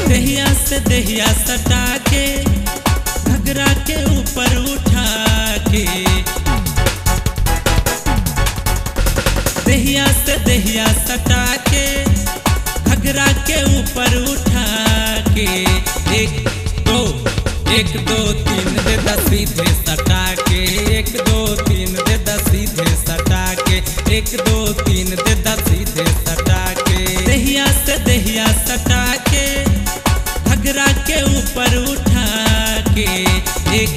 दहिया से दहिया सटा के घगरा के ऊपर उठा के, दहिया से दहिया सटा के घगरा के ऊपर उठा के, एक दो तीन दे दा सीधे सटा के, एक दो तीन दे दा सीधे सटा के, एक दो तीन दे दा सीधे सटा के, दहिया से दहिया सटा के घगरा के ऊपर उठा के, एक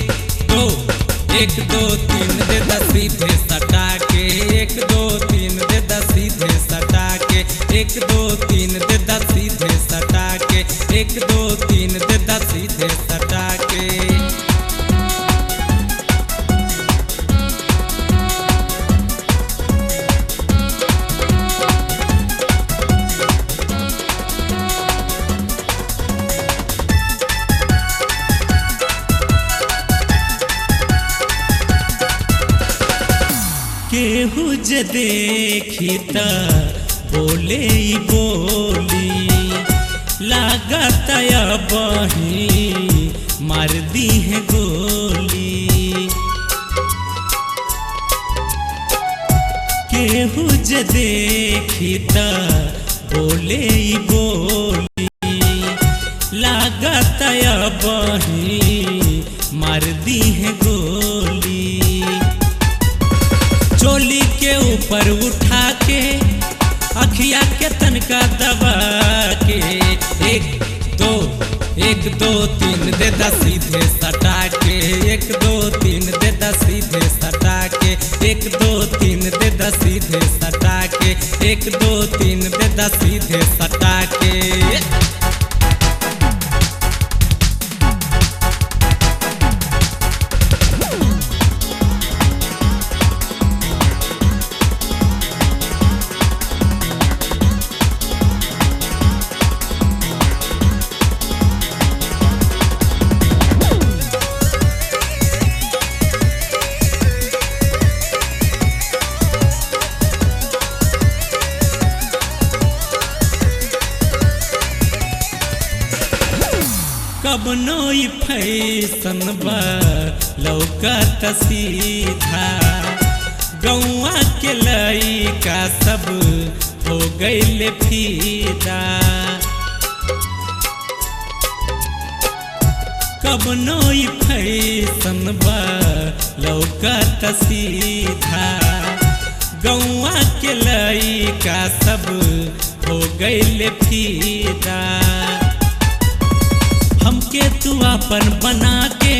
दो तीन दे दा सीधे सटा के, एक दो तीन दे दा सीधे सटा के, एक दो तीन दे दा सीधे सटा के, एक दो तीन दे दा सीधे सटा के। केहू जे देखी त बोले बोली, लागत बही मार दी है गोली। केहू जे देखी त बोले बोली, लागत बही मार दी है गोली। चोली के ऊपर उठा के अखिया के तनका दबा के, एक दो तीन दे दा सीधे सटा के, एक दो तीन दे दा सीधे सटा के, एक दो तीन दे दा सीधे सटा के, एक दो तीन दे दा सीधे सटा के। कब नोई फैसन बा लौकत सीधा, गौआ के लइका सब हो गइले फीदा। कब नोई फैसन बा लौकत सीधा, गौआ के लइका सब हो गइले फीदा। हमके तू अपन बना के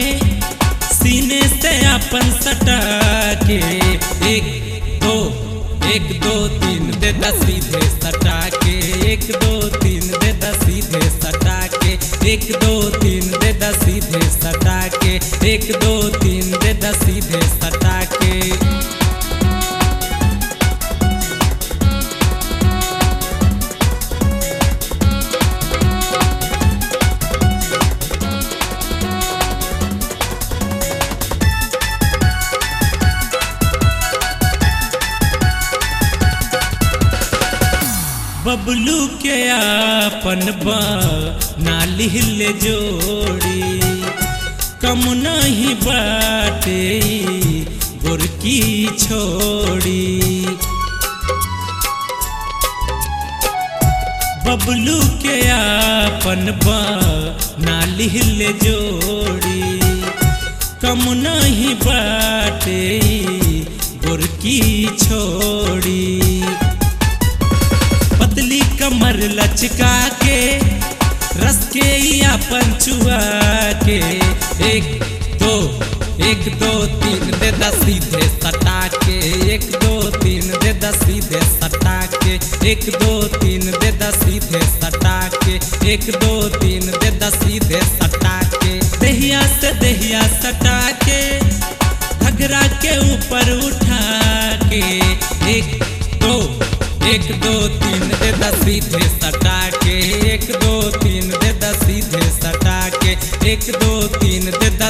सीने से अपन सटा के, एक दो तीन दे दा सीधे सटा के, एक दो तीन दे दा सीधे सटा के, एक दो तीन दे दा सीधे सटा के, एक दो तीन दे दा सीधे सटा के। बबलू के आपन बा नाली हिले जोड़ी, कम नहीं बाटे गोरकी छोड़ी। बबलू के आपन बा नाली हिले जोड़ी, कम नहीं बाटे गोरकी छोड़ी। पतली कमर लचका के रस के अपन चुआ के, एक दो तीन दे दा सीधे सटा के, एक दो तीन दे दा सीधे सटा के, एक दो तीन दे दा सीधे सटा के, एक दो तीन दे दा सीधे सटा के, दहिया से दहिया सटा के घगरा के ऊपर उठा के, एक दो तीन दे दा सीधे सटा के, एक दो तीन दे दा सीधे सटा के, एक दो तीन दे दा